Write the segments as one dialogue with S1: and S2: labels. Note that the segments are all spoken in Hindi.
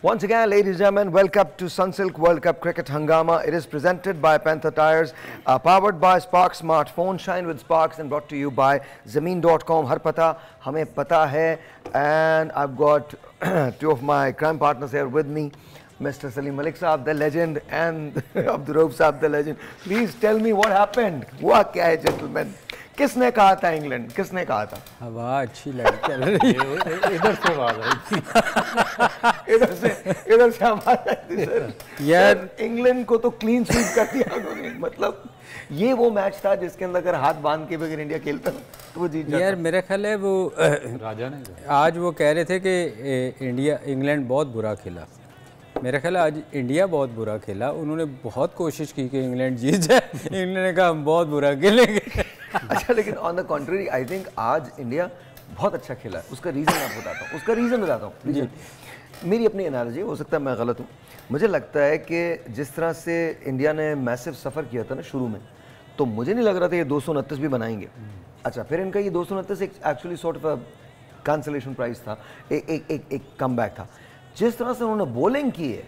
S1: Once again, ladies and gentlemen, welcome to Sunsilk World Cup Cricket Hangama. It is presented by Panther Tires, powered by Sparks Smartphone. Shine with Sparks and brought to you by Zameen.com. Har pata, hame pata hai. And I've got two of my crime partners here with me. Mr. Salim Malik Saab, the legend, and Abdul Rauf Saab, the legend. Please tell me what happened. Hua kya hai, gentlemen? किसने कहा था इंग्लैंड? किसने कहा था?
S2: हवा अच्छी चल रही है। इधर से आवाज आई।
S1: इधर से आवाज आई सर। यार इंग्लैंड को तो क्लीन स्वीप कर दिया उन्होंने। मतलब ये वो मैच था जिसके अंदर अगर हाथ बांध के भी अगर इंडिया खेलता तो वो जीत जाता।
S2: यार मेरा ख्याल है वो
S3: राजा ने
S2: आज वो कह रहे थे कि इंग्लैंड बहुत बुरा खेला। मेरा ख्याल है आज इंडिया बहुत बुरा खेला। उन्होंने बहुत कोशिश की कि इंग्लैंड जीत जाए। इंग्लैंड ने कहा हम बहुत बुरा खेलेंगे।
S1: अच्छा, लेकिन on the contrary I think आज इंडिया बहुत अच्छा खेला है। उसका रीज़न मैं बताता हूँ। उसका रीज़न बताता हूँ। मेरी अपनी एनालॉजी, हो सकता है मैं गलत हूँ। मुझे लगता है कि जिस तरह से इंडिया ने मैसिव सफ़र किया था ना शुरू में, तो मुझे नहीं लग रहा था ये 229 भी बनाएंगे। अच्छा, फिर इनका ये 229 actually sort of cancellation price था, एक कमबैक था। जिस तरह से उन्होंने बॉलिंग की है,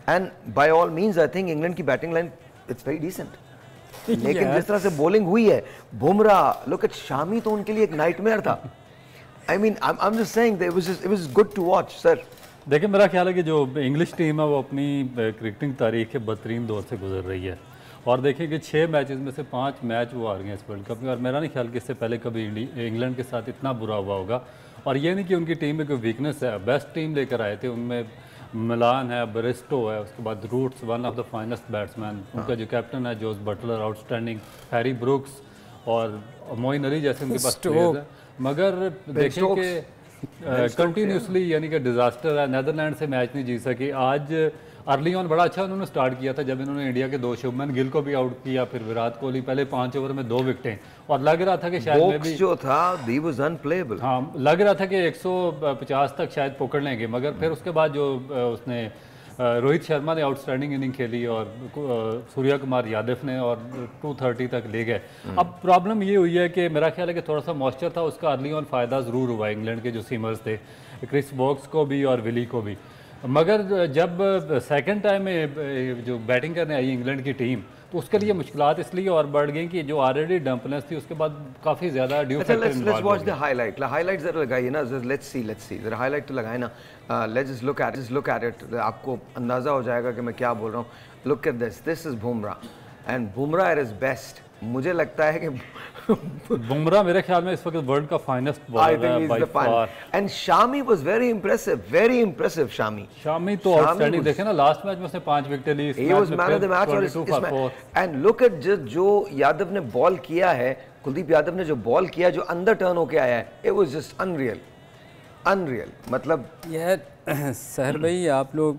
S1: and by all means I think England की batting line it's very decent. लेकिन जिस तरह से बॉलिंग हुई है, बुमराह, लुक एट शामी, तो उनके लिए एक नाइटमेयर था। I mean I am just saying that it was good to watch sir.
S3: देखिए, मेरा ख्याल है कि जो इंग्लिश टीम है वो अपनी क्रिकेटिंग तारीख के बदतरीन दौर से गुजर रही है। और देखिए कि 6 मैचेस में से 5 मैच वो हार गए इस वर्ल्ड कप में। और मेरा नहीं ख्याल कि इससे पहले कभी इंग्लैंड के साथ इतना बुरा हुआ होगा। और ये नहीं कि उनकी टीम में कोई वीकनेस है, बेस्ट टीम लेकर आए थे। उनमें मिलान है, बरिस्टो है, उसके बाद Roots, one of the finest batsman, उनका जो कैप्टन है Jos Buttler outstanding, Harry Brooks और मोइन अली जैसे उनके पास प्लेयर्स है। मगर देखें कि कंटिन्यूसली यानी कि डिजास्टर है। नेदरलैंड से मैच नहीं जीत सकी। आज अर्ली ऑन बड़ा अच्छा उन्होंने स्टार्ट किया था जब इन्होंने इंडिया के 2 शुभमन गिल को भी आउट किया, फिर विराट कोहली पहले 5 ओवर में 2 विकेटें, और लग रहा था कि शायद में भी
S1: जो था he was unplayable।
S3: हाँ, लग रहा था कि 150 तक शायद पकड़ लेंगे। मगर फिर उसके बाद जो उसने रोहित शर्मा ने आउटस्टैंडिंग इनिंग खेली और सूर्या कुमार यादव ने, और 230 तक ले गए। अब प्रॉब्लम ये हुई है कि मेरा ख्याल है कि थोड़ा सा मॉइस्चर था, उसका अर्ली ऑन फ़ायदा ज़रूर हुआ इंग्लैंड के जो सीमर्स थे, क्रिस वोक्स को भी और विली को भी। मगर जब सेकंड टाइम में जो बैटिंग करने आई इंग्लैंड की टीम, तो उसके लिए मुश्किलात इसलिए और बढ़ गई कि जो ऑलरेडी डंपनेस थी उसके बाद काफ़ी ज़्यादा ड्यू फैक्टर इन्वॉल्व हो गया।
S1: लेट्स वॉच द हाइलाइट ज़रा लगाइए ना, लेट्स सी ज़रा हाइलाइट तो लगाए ना। Let's just look at it. आपको अंदाज़ा हो जाएगा कि मैं क्या बोल रहा हूँ। Look at this is Bumrah, and Bumrah at his best. मुझे लगता है कि
S3: बुमराह मेरे ख्याल में इस वक्त वर्ल्ड का फाइनेस्ट बॉलर है by far.
S1: And Shami was very impressive. Shami
S3: तो आउटस्टैंडिंग। देखें ना, लास्ट मैच में उसने 5 विकेटें ली।
S1: He was man of the match. और इसमें एंड लुक एट जो यादव ने बॉल किया है, कुलदीप यादव ने जो बॉल किया, जो अंदर टर्न होके आया है, इट वाज जस्ट अनरियल। मतलब
S2: यार सहर भाई, आप लोग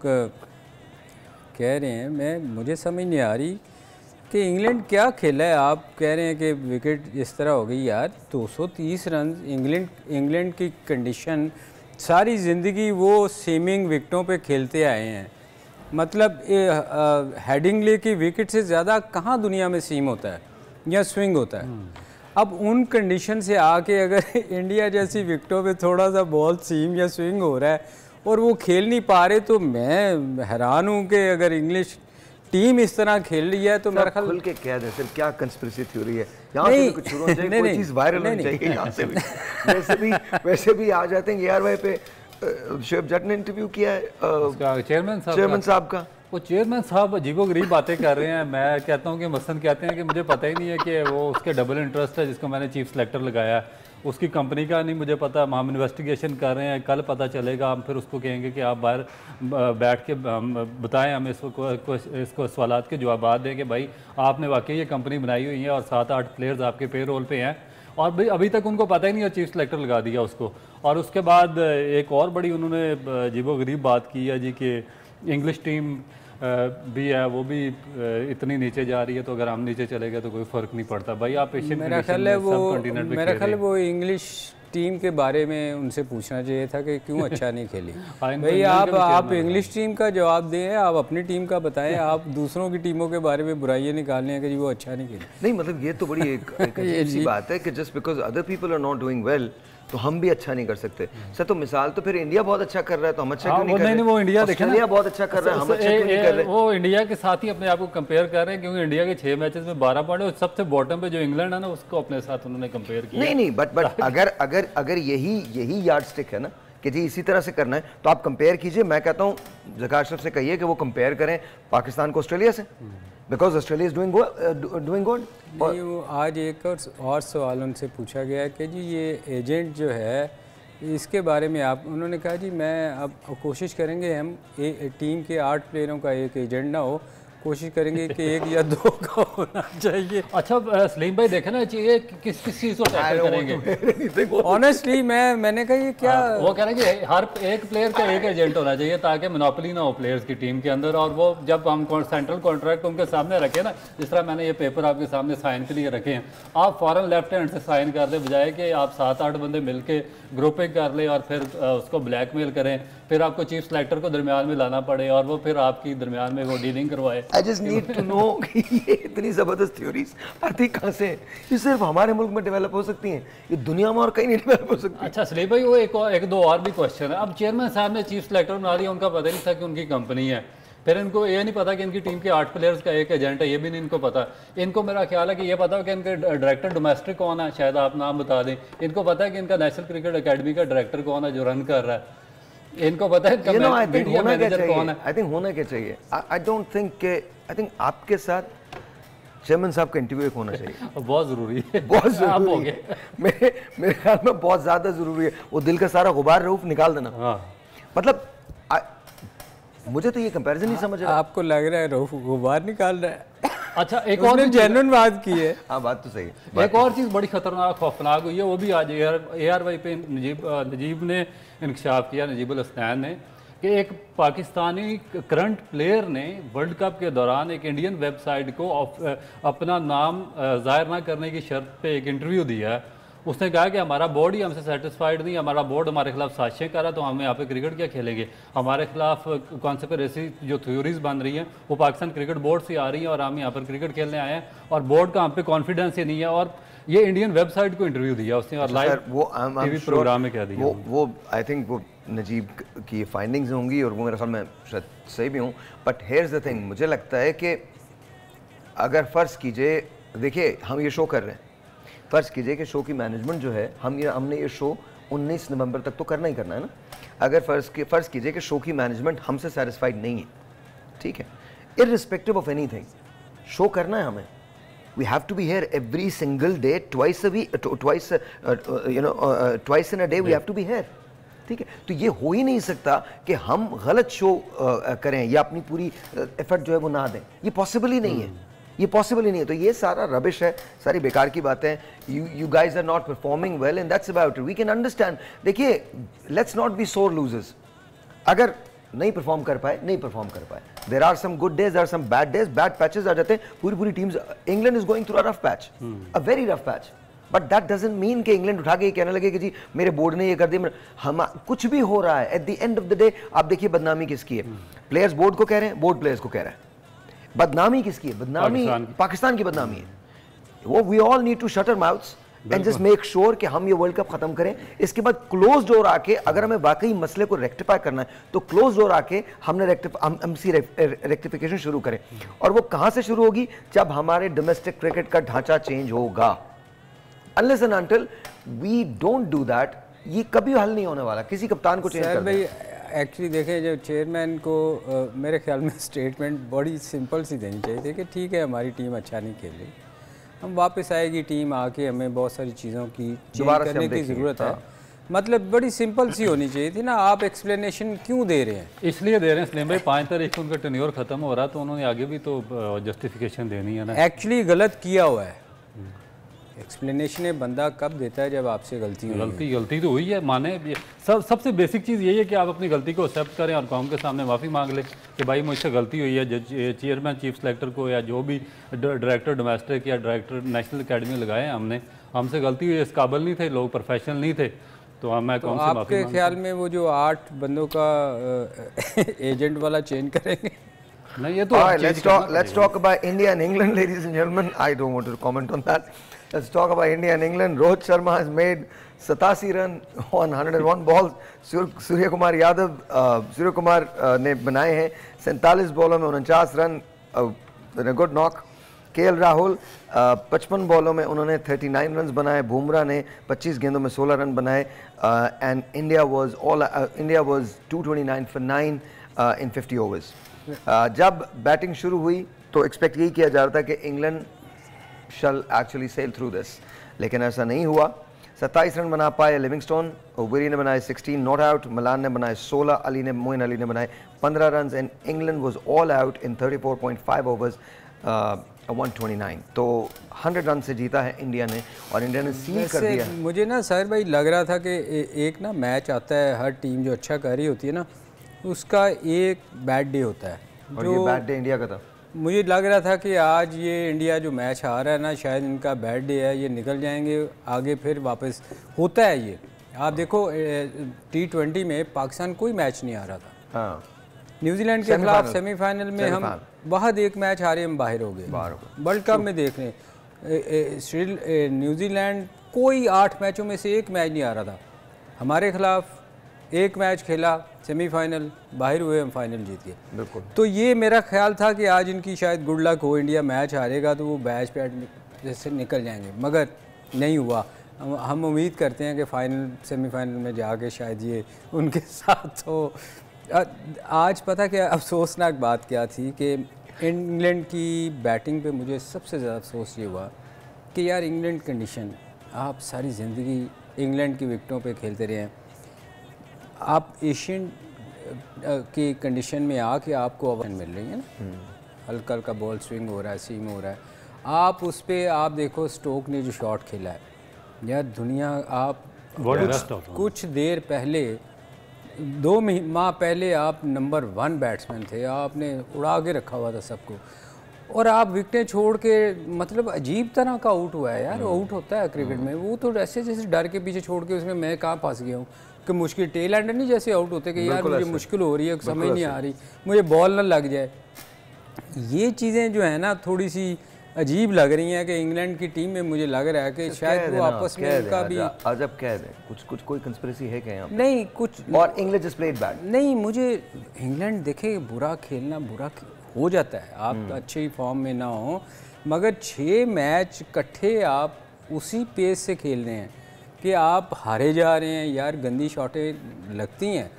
S2: कह रहे हैं, मुझे समझ नहीं आ रही कि इंग्लैंड क्या खेला है। आप कह रहे हैं कि विकेट इस तरह हो गई। यार 230 रन इंग्लैंड की कंडीशन, सारी ज़िंदगी वो सीमिंग विकेटों पे खेलते आए हैं। मतलब हेडिंगले की विकेट से ज़्यादा कहाँ दुनिया में सीम होता है या स्विंग होता है। अब उन कंडीशन से आके अगर इंडिया जैसी विकेटों पे थोड़ा सा बॉल सीम या स्विंग हो रहा है और वो खेल नहीं पा रहे, तो मैं हैरान हूँ कि अगर इंग्लिश टीम इस तरह खेल रही है तो मेरा ख्याल
S1: खुल के कह दे सर, क्या कंस्पिरेसी थ्योरी है यहाँ से भी कुछ शुरू हो जाए, कोई चीज़ वायरल होनी चाहिए यहाँ से भी। वैसे भी आ जाते हैं यार। भाई पे शोएब जट ने इंटरव्यू किया है चेयरमैन साहब का।
S3: वो चेयरमैन साहब अजीबोगरीब बातें कर रहे हैं। मैं कहता हूँ कि मसलन कहते हैं कि मुझे पता ही नहीं है कि वो उसके डबल इंटरेस्ट है जिसको मैंने चीफ सेलेक्टर लगाया, उसकी कंपनी का नहीं मुझे पता। हम इन्वेस्टिगेशन कर रहे हैं, कल पता चलेगा। हम फिर उसको कहेंगे कि आप बाहर बैठ के बताएं, हम इसको सवालात के जवाब दें कि भाई आपने वाकई ये कंपनी बनाई हुई है और 7-8 प्लेयर्स आपके पे रोल पे हैं, और भाई अभी तक उनको पता ही नहीं है, चीफ सेलेक्टर लगा दिया उसको। और उसके बाद एक और बड़ी उन्होंने अजीबोगरीब बात की है जी कि इंग्लिश टीम भी है वो भी इतनी नीचे जा रही है, तो अगर हम नीचे चले गए तो कोई फ़र्क नहीं पड़ता। भाई आप एशियन
S2: मेरा ख्याल है वो इंग्लिश टीम के बारे में उनसे पूछना चाहिए था कि क्यों अच्छा नहीं खेली। भाई आप इंग्लिश टीम का जवाब दें, आप अपनी टीम का बताएं। आप दूसरों की टीमों के बारे में बुराइयां निकालने हैं कि जी वो अच्छा नहीं खेली।
S1: नहीं, मतलब ये तो बड़ी एक सी बात है कि just because other people are not doing well तो हम भी अच्छा नहीं कर सकते सर। तो मिसाल तो फिर इंडिया बहुत अच्छा कर रहा है तो हम अच्छा क्यों नहीं कर रहे?
S3: वो इंडिया देखे
S1: ऑस्ट्रेलिया बहुत अच्छा कर रहा है, हम अच्छा क्यों नहीं कर रहे?
S3: वो इंडिया के साथ ही अपने आप को कंपेयर कर रहे हैं, क्योंकि इंडिया के 6 मैचेस में 12 पॉइंट है और सबसे बॉटम पे जो इंग्लैंड है ना उसको अपने साथ उन्होंने कंपेयर किया।
S1: नहीं बट अगर यही यार्डस्टिक है ना कि जी इसी तरह से करना है तो आप कंपेयर कीजिए। मैं कहता हूँ ज़का अशरफ से कहिए कि वो कंपेयर करें पाकिस्तान को ऑस्ट्रेलिया से, because Australia is doing good.
S2: वो आज एक और सवाल उनसे पूछा गया है कि जी ये एजेंट जो है इसके बारे में आप, उन्होंने कहा जी मैं अब कोशिश करेंगे हम टीम के 8 प्लेयरों का एक एजेंट ना हो, कोशिश करेंगे कि 1 या 2 का होना चाहिए।
S3: अच्छा सलीम भाई देखे ना ये किस चीज़ को टैकल करेंगे?
S2: ऑनेस्टली मैंने कहा ये क्या,
S3: वो कह रहे हैं कि हर एक प्लेयर का एक एजेंट होना चाहिए ताकि मोनोपोली ना हो प्लेयर्स की टीम के अंदर। और वो जब हम सेंट्रल कॉन्ट्रैक्ट उनके सामने रखे ना, जिस तरह मैंने ये पेपर आपके सामने साइन के लिए रखे हैं, आप फॉरन लेफ्ट हैंड से साइन कर दे, बजाय कि आप 7-8 बंदे मिलके ग्रुपिंग कर ले और फिर उसको ब्लैकमेल करें, फिर आपको चीफ सेलेक्टर को दरमियान में लाना पड़े और वो फिर आपकी दरमियान में वो डीलिंग करवाए।
S1: I just need to know कि ये इतनी ज़बरदस्त थ्योरीज आती कहाँ से हैं? ये सिर्फ हमारे मुल्क में डेवलप हो सकती हैं, ये दुनिया में और कहीं नहीं डेवलप हो सकती।
S3: अच्छा सलीम भाई वो एक दो और भी क्वेश्चन है। अब चेयरमैन साहब ने चीफ सेलेक्टर बना दिया, उनका पता नहीं था कि उनकी कंपनी है, फिर इनको ये नहीं पता कि इनकी टीम के 8 प्लेयर्स का एक एजेंट है, ये भी नहीं इनको पता। इनको मेरा ख्याल है कि ये पता हो कि इनके डायरेक्टर डोमेस्टिक कौन है, शायद आप नाम बता दें। इनको पता है कि इनका नेशनल क्रिकेट अकेडमी का डायरेक्टर कौन है जो रन कर रहा है, इनको पता है मीडिया मैनेजर कौन है।
S1: आई थिंक होना क्या चाहिए, I don't think I think आपके साथ चेयरमैन साहब का इंटरव्यू एक होना चाहिए।
S3: बहुत ज़रूरी है,
S1: बहुत ज़रूरी है, मेरे ख्याल में बहुत ज़्यादा ज़रूरी है। वो दिल का सारा गुबार रऊफ निकाल देना।
S3: हाँ।
S1: मतलब मुझे तो ये कंपैरिजन नहीं समझ रहा।
S2: आपको लग रहा है रऊफ गुबार निकाल रहा है?
S3: अच्छा एक और
S2: जेन्युइन बात की है।
S1: हाँ बात तो सही है।
S3: एक और चीज़ बड़ी खतरनाक खौफनाक हुई है, वो भी आज ARY पे नजीब ने इंकशाफ किया, नजीबुल हसनैन ने, कि एक पाकिस्तानी करंट प्लेयर ने वर्ल्ड कप के दौरान एक इंडियन वेबसाइट को अपना नाम जाहिर ना करने की शर्त पे एक इंटरव्यू दिया है। उसने कहा कि हमारा बोर्ड ही हमसे सेटिस्फाइड नहीं, हमारा बोर्ड हमारे खिलाफ साजिशें कर रहा है, तो हम यहाँ पे क्रिकेट क्या खेलेंगे, हमारे खिलाफ कॉन्स्पिरेसी जो थ्योरीज बन रही हैं वो पाकिस्तान क्रिकेट बोर्ड से आ रही हैं और हम यहाँ पर क्रिकेट खेलने आए हैं और बोर्ड का हम पे कॉन्फिडेंस ही नहीं है। और ये इंडियन वेबसाइट को इंटरव्यू दिया उसने और लाइव टीवी प्रोग्राम में कह दिया।
S1: वो आई थिंक वो नजीब की फाइंडिंग्स होंगी और वो मेरे ख्याल में शायद सही भी हूँ। बट हेयर्स द थिंग, मुझे लगता है कि अगर फ़र्ज़ कीजिए, देखिए हम ये शो कर रहे हैं, फ़र्ज़ कीजिए कि शो की मैनेजमेंट जो है, हमने ये शो 19 नवंबर तक तो करना ही करना है ना। अगर फ़र्ज़ कीजिए कि शो की मैनेजमेंट हमसे सेटिस्फाइड नहीं है, ठीक है, इर्रिस्पेक्टिव ऑफ एनीथिंग शो करना है हमें। We have to be here every single day, twice a week, twice in a day we have to be here, ठीक है। तो ये हो ही नहीं सकता कि हम गलत शो करें या अपनी पूरी एफर्ट जो है वो ना दें, ये पॉसिबल ही नहीं है, ये पॉसिबल ही नहीं है। तो ये सारा रबिश है, सारी बेकार की बातें हैं। You guys are not performing well and that's about it, we can understand. देखिए let's not be sore losers, अगर नहीं परफॉर्म कर पाए, नहीं परफॉर्म कर पाए, there are some good days, there are some bad days, bad patches आ जाते हैं। पूरी teams, England is going through a rough patch, a very rough patch, but that doesn't mean कि इंग्लैंड उठा के ये कहने लगे कि जी मेरे बोर्ड ने ये कर दिया। हम कुछ भी हो रहा है, at the end of the day आप देखिए बदनामी किसकी है, प्लेयर्स बोर्ड को कह रहे हैं, बोर्ड प्लेयर्स को कह रहा है। बदनामी किसकी है? बदनामी पाकिस्तान की बदनामी है। वो we all need to shut our mouths and just make sure कि हम ये वर्ल्ड कप खत्म करें। इसके बाद क्लोज डोर आके, अगर हमें वाकई मसले को रेक्टिफाई करना है तो क्लोज डोर आके हमने रेक्टिफिकेशन शुरू करें। और वो कहां से शुरू होगी? जब हमारे डोमेस्टिक क्रिकेट का ढांचा चेंज होगा। Unless and until we don't do that, ये कभी हल नहीं होने वाला। किसी कप्तान को चेंज कर
S2: भाई एक्चुअली देखें, जो चेयरमैन को मेरे ख्याल में स्टेटमेंट बड़ी सिंपल सी देनी चाहिए थी कि ठीक है हमारी टीम अच्छा नहीं खेल रही, हम वापस आएगी टीम, आके हमें बहुत सारी चीज़ों की चेंज करने की ज़रूरत है। मतलब बड़ी सिंपल सी होनी चाहिए थी ना। आप एक्सप्लेनेशन क्यों दे रहे हैं?
S3: इसलिए दे रहे हैं सलीम भाई, 5 तारीख को उनका टेन्योर खत्म हो रहा है, तो उन्होंने आगे भी तो जस्टिफिकेशन देनी है ना।
S2: एक्चुअली गलत किया हुआ है। एक्सप्लेनेशन बंदा कब देता है? जब आपसे गलती
S3: तो हुई है, माने। सबसे बेसिक चीज़ यही है कि आप अपनी गलती को एक्सेप्ट करें और कौम के सामने माफ़ी मांग लें कि भाई मुझसे गलती हुई है। चेयरमैन चीफ सेलेक्टर को या जो भी डायरेक्टर डोमेस्टिक या डायरेक्टर नेशनल अकेडमी लगाए हमसे गलती हुई, इस काबिल नहीं थे, लोग प्रोफेशनल नहीं थे, तो मैं कौन से
S2: आपके ख्याल में वो जो 8 बंदों का एजेंट वाला चेंज करेंगे?
S3: नहीं, ये तो
S1: let's talk about India and England, ladies and gentlemen. I don't want to comment on that. Let's talk about India and England. Rohit Sharma has made 87 run on 101 ball Surya Kumar Yadav Surya Kumar ने बनाए हैं। 47 बॉलों में 49 run, good knock. KL Rahul 55 बॉलों में उन्होंने 39 रन बनाए। बुमराह ने 25 गेंदों में 16 रन बनाए। And India was 229 for 9 in 50 overs. जब बैटिंग शुरू हुई तो एक्सपेक्ट यही किया जा रहा था कि England shall actually sail through this, लेकिन ऐसा नहीं हुआ। 27 रन बना पाए लिविंगस्टोन, ओबेरी ने बनाए 16 नॉट आउट, मलान ने बनाए 16, मोइन अली ने बनाए 15 run and England was all out in 34.5 overs 129। तो 100 रन से जीता है इंडिया ने और इंडिया ने सील कर दिया।
S2: मुझे ना साहिर भाई लग रहा था कि एक ना मैच आता है, हर टीम जो अच्छा कर रही होती है ना उसका एक बैड डे होता है,
S1: और ये बैड डे इंडिया का था। मुझे
S2: लग रहा था कि आज ये इंडिया जो मैच हार रहा है ना शायद इनका बैड डे है, ये निकल जाएंगे आगे, फिर वापस होता है ये। आप देखो T20 में पाकिस्तान कोई मैच नहीं आ रहा था। हाँ। न्यूजीलैंड के खिलाफ सेमीफाइनल में हम बहुत एक मैच हारे, हम बाहर हो गए। वर्ल्ड कप में देख रहे न्यूजीलैंड कोई 8 मैचों में से एक मैच नहीं आ रहा था, हमारे खिलाफ एक मैच खेला, सेमीफाइनल बाहर हुए, हम फाइनल जीत गए। बिल्कुल। तो ये मेरा ख्याल था कि आज इनकी शायद गुड लक हो, इंडिया मैच हारेगा तो वो बैच पैड जैसे निकल जाएंगे, मगर नहीं हुआ। हम उम्मीद करते हैं कि फाइनल सेमीफाइनल में जाके शायद ये उनके साथ हो। आज पता क्या अफसोसनाक बात क्या थी कि इंग्लैंड की बैटिंग पे मुझे सबसे ज़्यादा अफसोस ये हुआ कि यार इंग्लैंड कंडीशन, आप सारी ज़िंदगी इंग्लैंड की विकेटों पे खेलते रहे हैं, आप एशियन की कंडीशन में आके आपको अवार्ड मिल रही है ना, हल्का हल्का बॉल स्विंग हो रहा है, सीम हो रहा है, आप उस पर आप देखो स्टोक ने जो शॉट खेला है यार, दुनिया आप कुछ देर पहले 2 माह पहले आप नंबर 1 बैट्समैन थे, आपने उड़ा के रखा हुआ था सबको, और आप विकेटें छोड़ के मतलब अजीब तरह का आउट हुआ है यार। आउट होता है क्रिकेट में, वो तो ऐसे जैसे डर के पीछे छोड़ के उसमें मैं कहाँ फंस गया हूँ कि मुश्किल टेल एंडर नहीं जैसे आउट होते कि यार मुझे मुश्किल हो रही है, समझ नहीं आ रही, मुझे बॉल ना लग जाए। ये चीज़ें जो है ना थोड़ी सी अजीब लग रही हैं कि इंग्लैंड की टीम में मुझे लग रहा है कि शायद वो आपस में उनका भी
S1: अजब कह दे, कुछ कोई कंस्पिरेसी है क्या यहाँ पे?
S2: नहीं कुछ, और
S1: इंग्लैंड जस्ट प्लेड बैड।
S2: नहीं, मुझे इंग्लैंड देखे बुरा खेलना हो जाता है, आप अच्छे फॉर्म में ना हो, मगर 6 मैच इकट्ठे आप उसी पेस से खेल रहे हैं कि आप हारे जा रहे हैं यार, गंदी शॉटें लगती हैं।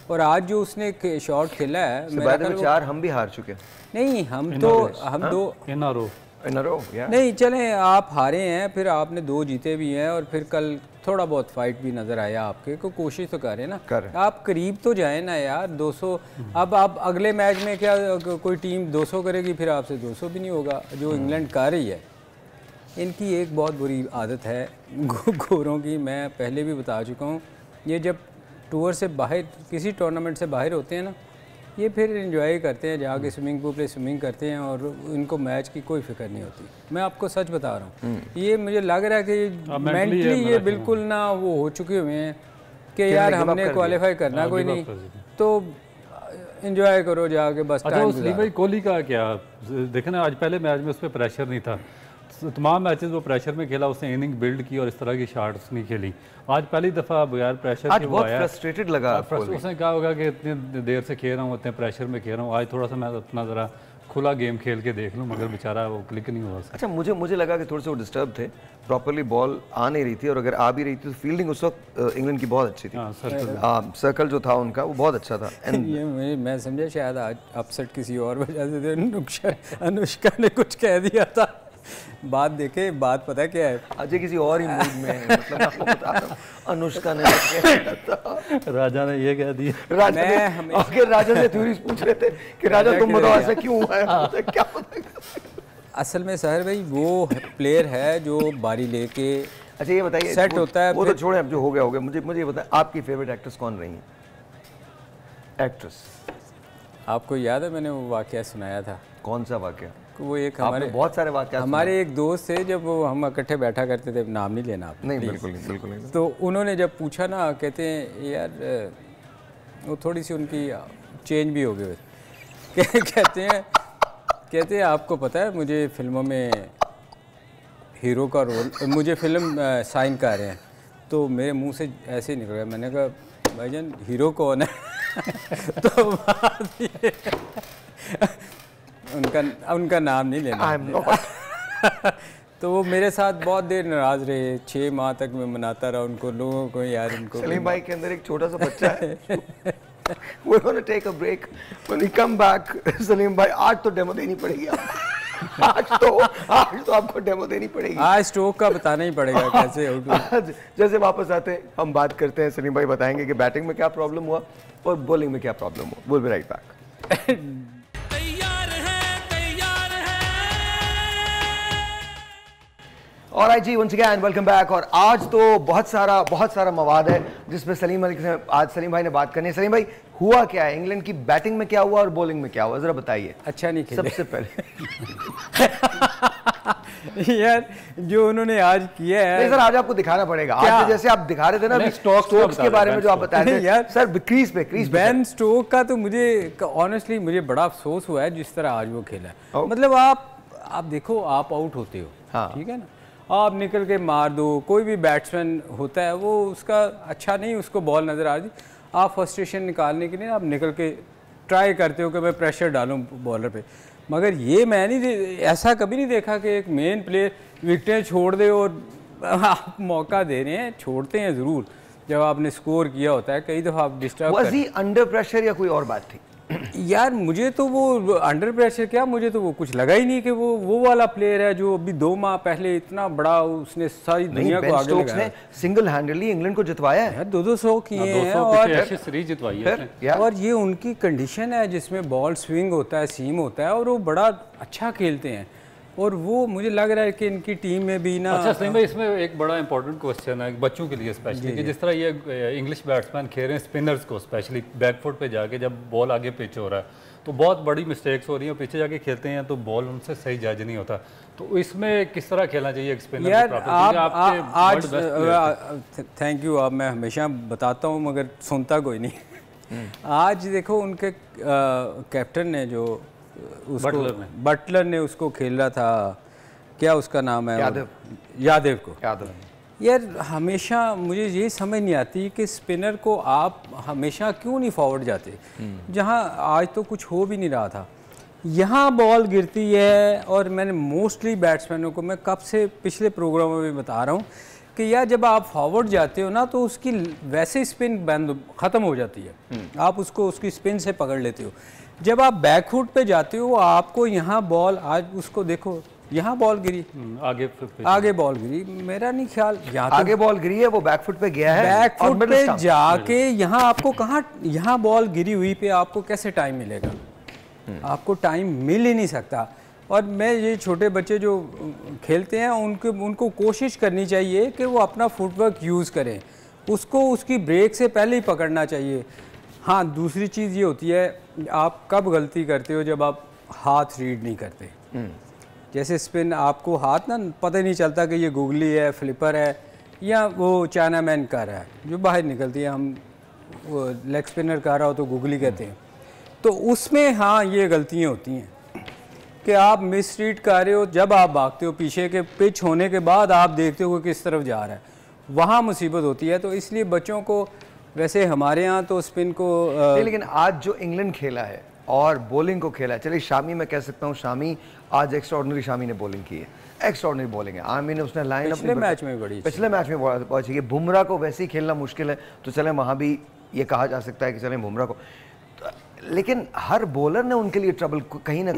S2: और आज जो उसने शॉट खेला है,
S1: मेरा ख्याल 4 हम भी हार चुके हैं।
S2: नहीं, हम 2 नहीं चलें, आप हारे हैं, फिर आपने 2 जीते भी हैं, और फिर कल थोड़ा बहुत फाइट भी नज़र आया आपके को, कोशिश तो करें ना, आप करीब तो जाए ना यार 200। अब आप अगले मैच में क्या कोई टीम 200 करेगी, फिर आपसे 200 भी नहीं होगा जो इंग्लैंड कर रही है। इनकी एक बहुत बुरी आदत है गोरों की, मैं पहले भी बता चुका हूँ, ये जब टूर से बाहर किसी टूर्नामेंट से बाहर होते हैं ना, ये फिर एंजॉय करते हैं, जाके स्विमिंग पूल पे स्विमिंग करते हैं, और इनको मैच की कोई फिक्र नहीं होती। मैं आपको सच बता रहा हूँ, ये मुझे लग रहा है कि मेंटली ये बिल्कुल ना वो हो चुके हुए हैं कि यार हमने क्वालिफाई करना कोई नहीं, तो एंजॉय करो जाके बस।
S3: अच्छा, सलीम भाई कोहली का क्या देखे ना, आज पहले मैच में उस पर प्रेशर नहीं था, तमाम मैचेस वो प्रेशर में खेला, उसने इनिंग बिल्ड की और इस तरह की शॉट्स नहीं खेली। आज पहली दफ़ा बगैर प्रेशर के वो आया,
S1: फ्रस्ट्रेटेड लगा।
S3: उसने कहा होगा कि इतनी देर से खेल रहा हूँ, इतने प्रेशर में खेल रहा हूँ, आज थोड़ा सा मैं अपना ज़रा खुला गेम खेल के देख लूँ, मगर बेचारा वो क्लिक नहीं हुआ।
S1: अच्छा, मुझे लगा कि थोड़े से वो डिस्टर्ब थे, प्रॉपर्ली बॉल आ नहीं रही थी, और अगर आ भी रही थी तो फील्डिंग उस वक्त इंग्लैंड की बहुत अच्छी थी। सर्कल जो था उनका वो बहुत अच्छा था।
S2: ये मैं समझा शायद आज अपसेट किसी और वजह से अनुष्का ने कुछ कह दिया था, बात देखे, बात पता क्या है,
S1: अजय किसी और ही मूड में है, मतलब आपको बता रहा हूं, अनुष्का ने
S3: राजा ने ये कह दिया।
S1: राजा से थ्योरीज पूछ रहे थे कि राजा तुम बताओ ऐसा क्यों हुआ है, क्या पता।
S2: असल में सहर भाई वो प्लेयर है जो बारी लेके,
S1: अच्छा ये बताइए,
S2: सेट होता है,
S1: वो तो छोड़े, अब जो हो गया मुझे ये बताएं, आपकी फेवरेट एक्ट्रेस कौन रही है? एक्ट्रेस
S2: आपको याद है, मैंने वो वाकया सुनाया था।
S1: कौन सा वाकया?
S2: वो एक हमारे
S1: बहुत सारे वाकया,
S2: हमारे एक दोस्त थे, जब वो हम इकट्ठे बैठा करते थे, नाम नहीं लेना आप।
S1: नहीं, बिल्कुल नहीं।
S2: तो उन्होंने जब पूछा ना, कहते हैं यार वो थोड़ी सी उनकी चेंज भी हो गई, कहते हैं आपको पता है मुझे फिल्मों में हीरो का रोल, मुझे फिल्म साइन कर रहे हैं, तो मेरे मुंह से ऐसे ही निकल गया। मैंने कहा भाईजान हीरो कौन है? तो बात ये उनका नाम नहीं लेना। तो वो मेरे साथ बहुत देर नाराज रहे, 6 माह तक मैं मनाता रहा उनको, लोगों को यार इनको।
S1: सलीम भाई के अंदर एक छोटा सा बच्चा है। We're going to take a break. When we come back, Salim भाई आज तो डेमो देनी पड़ेगी आपको। आज तो आपको डेमो देनी पड़ेगी।
S2: आज स्ट्रोक का बताना ही पड़ेगा कैसे आउट हुआ।
S1: आज जैसे वापस आते हैं हम बात करते हैं, सलीम भाई बताएंगे कि बैटिंग में क्या प्रॉब्लम हुआ और बॉलिंग में क्या प्रॉब्लम हुआ। We'll be right back. और आई जी वंस अगेन वेलकम बैक। और आज तो बहुत सारा मवाद है जिसमें सलीम भाई ने बात करनी है। सलीम भाई हुआ क्या है, इंग्लैंड की बैटिंग में क्या हुआ और बॉलिंग में क्या हुआ, जरा बताइए।
S2: अच्छा नहीं खेले
S1: सबसे पहले।
S2: यार जो उन्होंने आज किया है
S1: नहीं सर, आज आपको दिखाना पड़ेगा। आज जैसे आप दिखा रहे थे ना स्टोक्स के बारे में जो आप बता रहे थे यार सर, क्रीज पे
S2: बेन स्टोक का तो मुझे ऑनेस्टली मुझे बड़ा अफसोस हुआ है जिस तरह आज वो खेला है। मतलब आप देखो, आप आउट होते हो, ठीक है ना, आप निकल के मार दो, कोई भी बैट्समैन होता है वो उसका अच्छा नहीं उसको बॉल नज़र आ रही, आप फ्रस्ट्रेशन निकालने के लिए आप निकल के ट्राई करते हो कि मैं प्रेशर डालूं बॉलर पे। मगर ये मैं नहीं ऐसा कभी नहीं देखा कि एक मेन प्लेयर विकेटें छोड़ दे और आप मौका दे रहे हैं, छोड़ते हैं ज़रूर जब आपने स्कोर किया होता है, कई दफ़ा आप disturb
S1: was he under pressure या कोई और बात थी?
S2: यार मुझे तो वो अंडर प्रेशर क्या, मुझे तो वो कुछ लगा ही नहीं कि वो वाला प्लेयर है जो अभी 2 माह पहले इतना बड़ा उसने सारी दुनिया को आगे लगाया है।
S1: सिंगल हैंडली इंग्लैंड को जितवाया है,
S2: 200 किए हैं
S3: और सीरीज जितवाई है।
S2: और ये उनकी कंडीशन है जिसमें बॉल स्विंग होता है, सीम होता है और वो बड़ा अच्छा खेलते हैं। और वो मुझे लग रहा है कि इनकी टीम में भी ना।
S3: अच्छा सलीम भाई, इसमें एक बड़ा इंपॉर्टेंट क्वेश्चन है बच्चों के लिए स्पेशली, कि जिस तरह ये इंग्लिश बैट्समैन खेल रहे हैं स्पिनर्स को, स्पेशली बैकफुट पे जाके जब बॉल आगे पिच हो रहा है तो बहुत बड़ी मिस्टेक्स हो रही हैं, पीछे जाके खेलते हैं तो बॉल उनसे सही जज नहीं होता। तो इसमें किस तरह खेलना चाहिए एक स्पिनर?
S2: यार आज थैंक यू, आप मैं हमेशा बताता हूँ मगर सुनता कोई नहीं। आज देखो उनके कैप्टन ने जो बटलर ने उसको खेल रहा था, क्या उसका नाम है, यादव को। यार हमेशा मुझे ये समझ नहीं आती कि स्पिनर को आप हमेशा क्यों नहीं फॉरवर्ड जाते, जहां आज तो कुछ हो भी नहीं रहा था। यहाँ बॉल गिरती है और मैंने मोस्टली बैट्समैनों को मैं कब से पिछले प्रोग्रामों में बता रहा हूँ कि यार जब आप फॉरवर्ड जाते हो ना तो उसकी वैसे स्पिन बंद ख़त्म हो जाती है, आप उसको उसकी स्पिन से पकड़ लेते हो। जब आप बैकफुट पे जाते हो आपको यहाँ बॉल, आज उसको देखो यहाँ बॉल गिरी, आगे बॉल गिरी, मेरा नहीं ख्याल यहाँ तो
S1: आगे बॉल गिरी है, वो बैकफुट पे गया है,
S2: बैकफुट पे जाके यहाँ आपको कहाँ, यहाँ बॉल गिरी हुई पे आपको कैसे टाइम मिलेगा? आपको टाइम मिल ही नहीं सकता। और मैं ये छोटे बच्चे जो खेलते हैं उनको कोशिश करनी चाहिए कि वो अपना फुटवर्क यूज़ करें, उसको उसकी ब्रेक से पहले ही पकड़ना चाहिए। हाँ, दूसरी चीज़ ये होती है आप कब गलती करते हो, जब आप हाथ रीड नहीं करते। जैसे स्पिन आपको हाथ ना पता ही नहीं चलता कि ये गूगली है, फ्लिपर है या वो चाइना मैन कर रहा है जो बाहर निकलती है, हम वो लेग स्पिनर कर रहा हो तो गूगली कहते हैं। तो उसमें हाँ ये गलतियाँ होती हैं कि आप मिस रीड कर रहे हो, जब आप भागते हो पीछे के पिच होने के बाद आप देखते हो कि किस तरफ जा रहा है, वहाँ मुसीबत होती है। तो इसलिए बच्चों को, वैसे हमारे यहाँ तो स्पिन को
S1: लेकिन आज जो इंग्लैंड खेला है और बॉलिंग को खेला है, चलिए शामी मैं कह सकता हूँ, शामी आज एक्स्ट्राऑर्डिनरी शामी ने बॉलिंग की है, एक्स्ट्राऑर्डिनरी बॉलिंग है। आमिर ने उसने लाइन
S2: पिछले मैच में
S1: पहुंची है। बुमराह को वैसे ही खेलना मुश्किल है तो चले वहाँ भी ये कहा जा सकता है कि चले बुमराह को, लेकिन हर बॉलर ने उनके लिए ट्रबल कहीं ना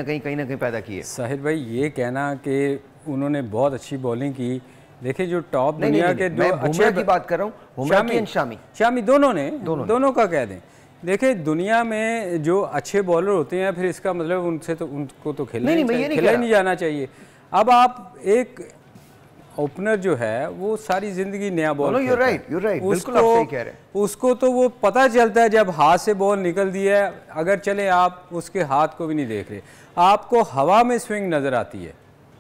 S1: कहीं पैदा की है।
S2: साहिर भाई ये कहना कि उन्होंने बहुत अच्छी बॉलिंग की, देखिए जो टॉप दुनिया के जो अच्छे
S1: की बात कर रहा हूँ,
S2: शामी दोनों का कह दें, देखिए दुनिया में जो अच्छे बॉलर होते हैं फिर इसका मतलब उनसे तो उनको तो खेलना ही नहीं जाना चाहिए। अब आप एक ओपनर जो है वो सारी जिंदगी नया बॉल,
S1: you're right, बिल्कुल आप सही कह रहे हैं।
S2: उसको तो वो पता चलता है जब हाथ से बॉल निकल दी है, अगर चले आप उसके हाथ को भी नहीं देख रहे, आपको हवा में स्विंग नजर आती है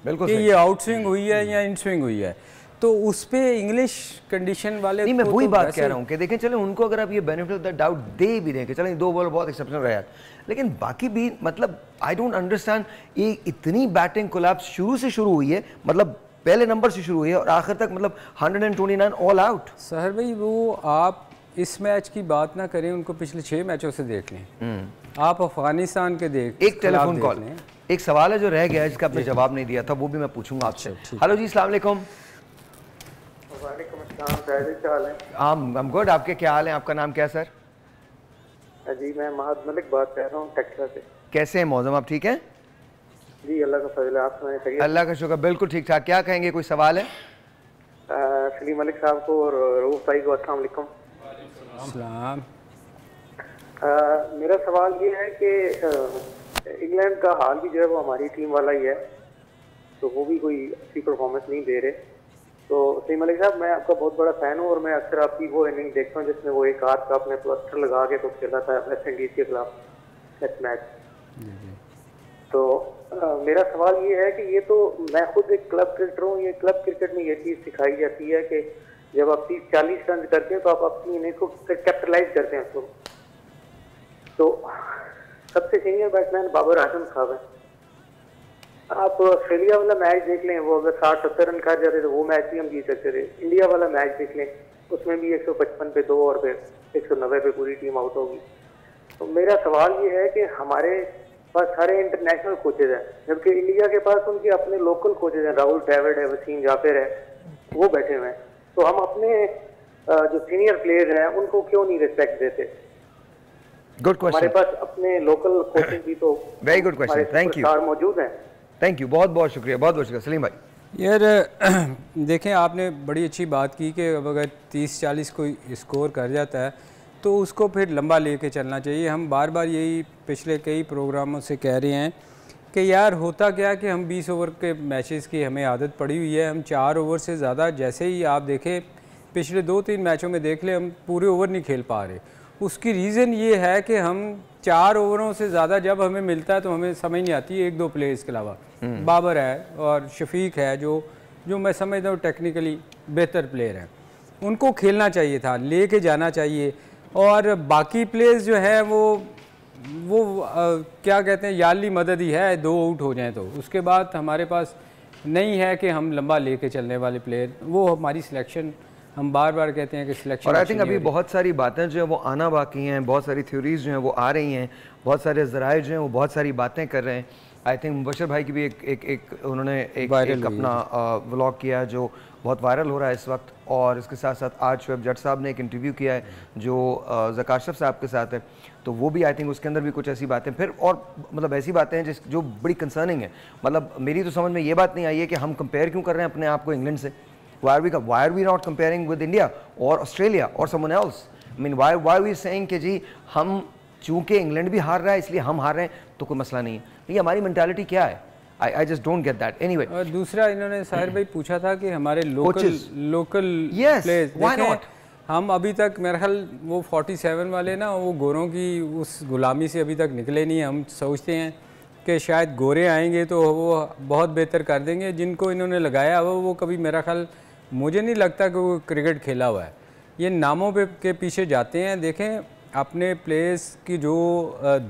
S1: बिल्कुल
S2: कि ये आउट स्विंग हुई है या इन स्विंग हुई है, तो उस पे इंग्लिश कंडीशन वाले
S1: नहीं, मैं वही बात कह रहा हूँ कि देखें चले उनको अगर आप ये बेनिफिट ऑफ द डाउट दे भी दें कि चलें 2 बॉल बहुत एक्सेप्शनल रहा है, लेकिन बाकी भी मतलब आई डोंट अंडरस्टैंड, ये इतनी बैटिंग कोलैप्स शुरू से शुरू हुई है, मतलब पहले नंबर से शुरू हुई है और आखिर तक मतलब 129 ऑल आउट।
S2: सहर भाई वो आप इस मैच की बात ना करें, उनको पिछले 6 मैचों से देख लें, आप अफगानिस्तान के
S1: एक टेलीफोन कॉल, एक सवाल है जो रह गया है जिसका आपने जवाब नहीं दिया था, वो भी मैं पूछूंगा आपसे। हेलो जी, अस्सलाम वालेकुम। आई एम गुड, आपके क्या हाल है? आपका नाम क्या है सर?
S4: जी मैं महद मलिक बात कर रहा हूँ टेक्सास से।
S1: कैसे हैं मौजम, आप ठीक हैं?
S4: जी अल्लाह का फजल है, आप सुनाएं?
S1: अल्लाह का शुक्र, बिल्कुल ठीक ठाक। क्या कहेंगे, कोई सवाल है?
S4: सलीम मलिक साहब को और रऊफ भाई को अस्सलाम वालेकुम।
S2: सलाम।
S4: मेरा सवाल ये है कि इंग्लैंड का हाल भी जो है वो हमारी टीम वाला ही है, तो वो भी कोई अच्छी परफॉर्मेंस नहीं दे रहे। तो सलीम मलिक साहब, मैं आपका बहुत बड़ा फैन हूँ और मैं अक्सर आपकी वो इनिंग देखता हूँ जिसमें वो एक हाथ का अपने प्लास्टर लगा के तो खेला था वेस्ट इंडीज के खिलाफ टेस्ट मैच। तो मेरा सवाल ये है कि ये तो मैं खुद एक क्लब क्रिकेटर हूँ, ये क्लब क्रिकेट में ये चीज़ सिखाई जाती है कि जब आप 30-40 रन करते हैं तो आप अपनी इनिंग को कैपिटलाइज करते हैं। तो सबसे सीनियर बैट्समैन बाबर आजम साहब है। आप ऑस्ट्रेलिया वाला मैच देख लें, वो अगर 60-70 रन कर जाते तो वो मैच भी हम जीत सकते थे। इंडिया वाला मैच देख लें, उसमें भी 155 पे 2 और फिर 190 पे पूरी टीम आउट होगी। तो मेरा सवाल ये है कि हमारे पास सारे इंटरनेशनल कोचेज हैं, जबकि इंडिया के पास उनके अपने लोकल कोचेज हैं, राहुल ड्रैविड है, वसीम जाफर है, वो बैठे हुए हैं। तो हम अपने जो सीनियर प्लेयर हैं उनको क्यों नहीं रिस्पेक्ट देते?
S1: Good question.
S4: हमारे पास अपने लोकल कोचेज भी तो
S1: very good question, thank you,
S4: मौजूद हैं।
S1: थैंक यू, बहुत बहुत शुक्रिया, बहुत बहुत शुक्रिया सलीम भाई।
S2: यार देखें, आपने बड़ी अच्छी बात की कि अब अगर 30-40 कोई स्कोर कर जाता है तो उसको फिर लंबा लेके चलना चाहिए। हम बार बार यही पिछले कई प्रोग्रामों से कह रहे हैं कि यार होता क्या कि हम 20 ओवर के मैचेस की हमें आदत पड़ी हुई है। हम 4 ओवर से ज़्यादा, जैसे ही आप देखें पिछले 2-3 मैचों में देख ले, हम पूरे ओवर नहीं खेल पा रहे। उसकी रीज़न ये है कि हम 4 ओवरों से ज़्यादा जब हमें मिलता है तो हमें समझ नहीं आती। 1-2 प्लेयर्स के अलावा बाबर है और शफीक है जो मैं समझता हूँ टेक्निकली बेहतर प्लेयर हैं, उनको खेलना चाहिए था, लेके जाना चाहिए। और बाकी प्लेयर्स जो है वो क्या कहते हैं, याली मदद ही है, 2 आउट हो जाएं तो उसके बाद हमारे पास नहीं है कि हम लंबा लेके चलने वाले प्लेयर। वो हमारी सिलेक्शन, हम बार बार कहते हैं कि सिलेक्शन।
S1: और आई थिंक अभी बहुत सारी बातें जो है वो आना बाकी हैं, बहुत सारी थ्योरीज जो हैं वो आ रही हैं, बहुत सारे ज़राए जो हैं वो बहुत सारी बातें कर रहे हैं। आई थिंक मुबशर भाई की भी उन्होंने एक अपना व्लॉग किया जो बहुत वायरल हो रहा है इस वक्त। और इसके साथ साथ आज शुएब जट साहब ने एक इंटरव्यू किया है जो ज़का अशरफ साहब के साथ है, तो वो भी आई थिंक उसके अंदर भी कुछ ऐसी बातें फिर और मतलब ऐसी बातें हैं जो बड़ी कंसर्निंग है। मतलब मेरी तो समझ में ये बात नहीं आई है कि हम कंपेयर क्यों कर रहे हैं अपने आप को इंग्लैंड से। Why are we not comparing with India or Australia or someone else? I mean, why are we saying कि जी हम चूंकि इंग्लैंड भी हार रहा है इसलिए हम हार रहे हैं तो कोई मसला नहीं है। ये हमारी मेंटालिटी क्या है? I just don't get that. Anyway.
S2: और दूसरा इन्होंने साहिर भाई पूछा था कि हमारे लोकल
S1: प्लेयर्स, why not?
S2: हम अभी तक मेरा ख्याल वो 47 वाले ना, वो गोरों की उस गुलामी से अभी तक निकले नहीं। हम सोचते हैं कि शायद गोरे आएंगे तो वो बहुत बेहतर कर देंगे। जिनको इन्होंने लगाया वो कभी मेरा ख्याल मुझे नहीं लगता कि वो क्रिकेट खेला हुआ है। ये नामों के पीछे जाते हैं। देखें अपने प्लेयर्स की जो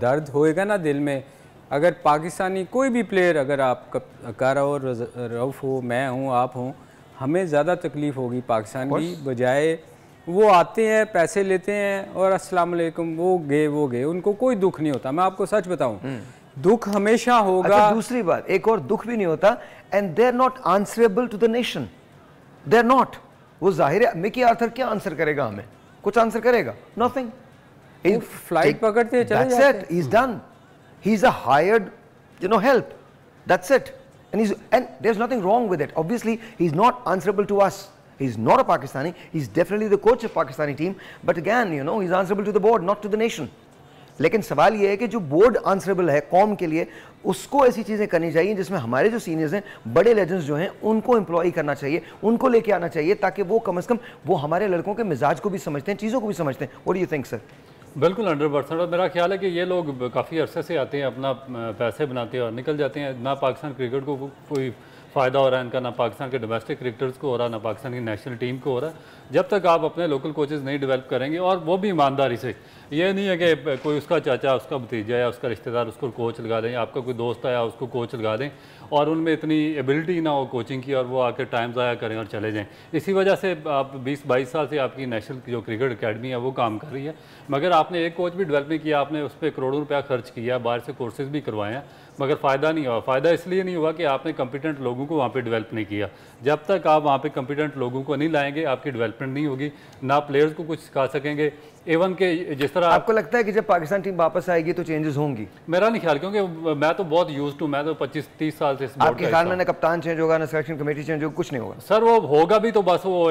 S2: दर्द होएगा ना दिल में, अगर पाकिस्तानी कोई भी प्लेयर, अगर आप कारा हो, रऊफ हो, मैं हूँ, आप हों, हमें ज़्यादा तकलीफ़ होगी पाकिस्तान की बजाय। वो आते हैं, पैसे लेते हैं और अस्सलाम वालेकुम, वो गए, उनको कोई दुख नहीं होता। मैं आपको सच बताऊँ, दुख हमेशा होगा।
S1: अच्छा, दूसरी बात, एक और दुख भी नहीं होता, and they are not answerable to the nation, they are not. वो जाहिर है मिकी आर्थर क्या आंसर करेगा, हमें कुछ आंसर करेगा? नथिंग।
S2: फ्लाइट पकड़ते हैं, चले जाते हैं।
S1: He is done. He is a hired, help. That's it. And there's nothing wrong with it. Obviously, he's not answerable to us. He's not a Pakistani. He's definitely the coach of Pakistani team. But again, he's answerable to the board, not to the nation. लेकिन सवाल ये है कि जो बोर्ड आंसरेबल है कौम के लिए, उसको ऐसी चीज़ें करनी चाहिए जिसमें हमारे जो सीनियर्स हैं, बड़े लेजेंड्स जो हैं, उनको एम्प्लॉय करना चाहिए, उनको लेके आना चाहिए, ताकि वो कम से कम वो हमारे लड़कों के मिजाज को भी समझते हैं, चीज़ों को भी समझते हैं। What do you think sir?
S3: बिल्कुल 100%। और मेरा ख्याल है कि ये लोग काफ़ी अरसे से आते हैं, अपना पैसे बनाते हैं और निकल जाते हैं। ना पाकिस्तान क्रिकेट को कोई फ़ायदा हो रहा है इनका, ना पाकिस्तान के डोमेस्टिक क्रिकेटर्स को हो रहा है, ना पाकिस्तान की नेशनल टीम को हो रहा है। जब तक आप अपने लोकल कोचेज़ नहीं डेवलप करेंगे, और वो भी ईमानदारी से, ये नहीं है कि कोई उसका चाचा, उसका भतीजा या उसका रिश्तेदार उसको कोच लगा दें, आपका कोई दोस्त आया उसको कोच लगा दें और उनमें इतनी एबिलिटी ना हो कोचिंग की और वो आके टाइम ज़ाया करें और चले जाएं। इसी वजह से आप 20-22 साल से आपकी नेशनल जो क्रिकेट अकेडमी है वो काम कर रही है, मगर आपने एक कोच भी डेवलप नहीं किया, आपने उस पर करोड़ों रुपया खर्च किया, बाहर से कोर्सेज भी करवाए हैं, मगर फ़ायदा नहीं हुआ। फ़ायदा इसलिए नहीं हुआ कि आपने कम्पिटेंट लोगों को वहाँ पे डेवलप नहीं किया। जब तक आप वहाँ पे कम्पिटेंट लोगों को नहीं लाएंगे, आपकी डेवलपमेंट नहीं होगी, ना प्लेयर्स को कुछ सिखा सकेंगे। इवन के जिस तरह
S1: आपको लगता है कि जब पाकिस्तान टीम वापस आएगी तो चेंजेस होंगी?
S3: मेरा नहीं ख्याल, क्योंकि मैं तो बहुत यूज्ड हूँ, मैं तो 25-30 साल से
S1: आपके ख्याल में ना कप्तान चेंज होगा ना सिलेक्शन कमेटी चेंज होगा, कुछ नहीं होगा?
S3: सर वो होगा भी तो बस वो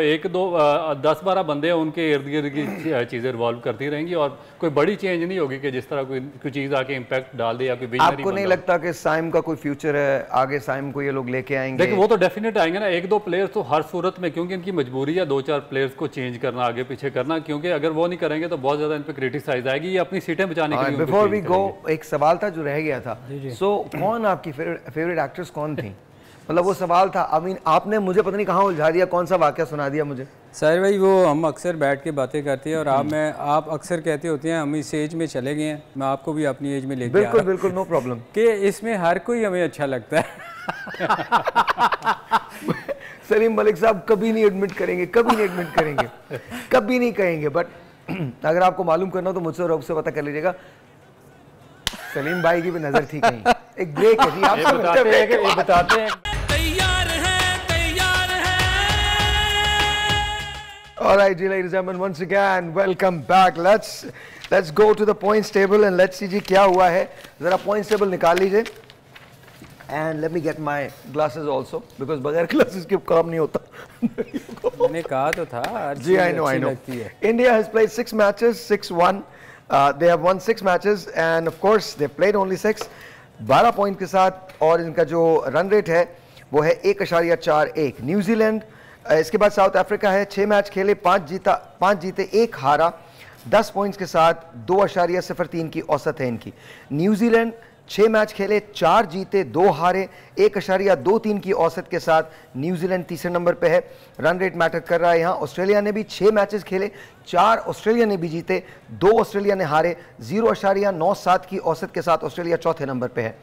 S3: 10-12 बंदे हैं, उनके इर्द गिर्द की चीज़ें रिवॉल्व करती रहेंगी और कोई बड़ी चेंज नहीं होगी कि जिस तरह कोई चीज़ आके इम्पैक्ट डाल दे या कोई विजनरी।
S1: आपको नहीं लगता कि साइम का कोई फ्यूचर है आगे? साइम को ये लोग लेके आएंगे?
S3: देखिए वो तो डेफिनेट आएंगे ना, 1-2 प्लेयर्स तो हर सूरत में, क्योंकि इनकी मजबूरी है 2-4 प्लेयर्स को चेंज करना, आगे पीछे करना, क्योंकि अगर वो नहीं करेंगे तो बहुत ज़्यादा इन पर क्रिटिसाइज आएगी, ये अपनी सीटें बचाने के लिए।
S1: बिफोर वी गो, एक सवाल था जो रह गया था, सो कौन आपकी फेवरेट एक्ट्रेस कौन थी? मतलब वो सवाल था, आई मीन आपने मुझे पता नहीं कहाँ उलझा दिया, कौन सा वाकया सुना दिया मुझे।
S2: साहिर भाई वो हम अक्सर बैठ के बातें करते हैं और आप अक्सर कहते होते हैं हम इस एज में चले गए हैं, मैं आपको भी अपनी एज में लेके
S1: बिल्कुल बिल्कुल, नो प्रॉब्लम,
S2: कि इसमें हर कोई हमें अच्छा लगता है।
S1: सलीम मलिक साहब कभी नहीं एडमिट करेंगे, कभी नहीं एडमिट करेंगे, कभी नहीं कहेंगे, बट अगर आपको मालूम करना हो तो मुझसे और रब से पता कर लीजिएगा, सलीम भाई की भी नजर थी कहीं। एक ब्रेक है जी, आप
S3: बताते हैं।
S1: All right, ladies and gentlemen, once again, welcome back. Let's go to the points table and let's see जी क्या हुआ है। जरा points table निकाल लीजिए। And let me get my glasses also because बगैर glasses के काम नहीं होता।
S2: मैंने कहा तो था
S1: जी, I know. India has played 6 matches, 6-1. They have won 6 matches and of course they played only 6. 12 point के साथ, और इनका जो रन रेट है वो है 1.41। न्यूजीलैंड, इसके बाद साउथ अफ्रीका है, 6 मैच खेले, 5 जीते 1 हारा, 10 पॉइंट्स के साथ 2.03 की औसत है इनकी। न्यूजीलैंड 6 मैच खेले, 4 जीते 2 हारे, 1.23 की औसत के साथ न्यूजीलैंड तीसरे नंबर पे है। रन रेट मैटर कर रहा है यहाँ। ऑस्ट्रेलिया ने भी 6 मैचेस खेले, 4 ऑस्ट्रेलिया ने भी जीते, 2 ऑस्ट्रेलिया ने हारे, 0.97 की औसत के साथ ऑस्ट्रेलिया चौथे नंबर पे है।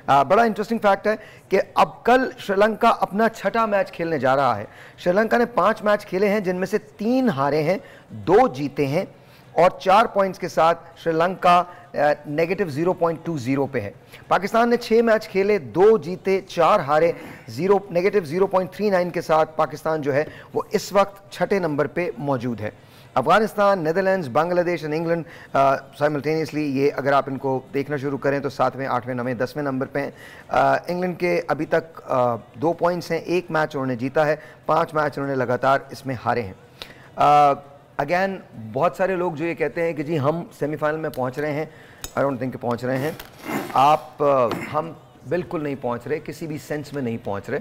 S1: बड़ा इंटरेस्टिंग फैक्ट है कि अब कल श्रीलंका अपना 6ठा मैच खेलने जा रहा है। श्रीलंका ने 5 मैच खेले हैं जिनमें से 3 हारे हैं, 2 जीते हैं और 4 पॉइंट्स के साथ श्रीलंका -0.20 पे है। पाकिस्तान ने 6 मैच खेले, 2 जीते 4 हारे, -0.39 के साथ पाकिस्तान जो है वो इस वक्त 6ठे नंबर पे मौजूद है। अफगानिस्तान, नेदरलैंड्स, बांग्लादेश और इंग्लैंड साइमल्टेनियसली, ये अगर आप इनको देखना शुरू करें तो 7वें, 8वें, 9वें, 10वें नंबर पे हैं। इंग्लैंड के अभी तक 2 पॉइंट्स हैं, 1 मैच उन्होंने जीता है, 5 मैच उन्होंने लगातार इसमें हारे हैं। अगैन बहुत सारे लोग जो ये कहते हैं कि जी हम सेमीफाइनल में पहुंच रहे हैं, आई डोंट थिंक पहुंच रहे हैं हम बिल्कुल नहीं पहुंच रहे, किसी भी सेंस में नहीं पहुंच रहे।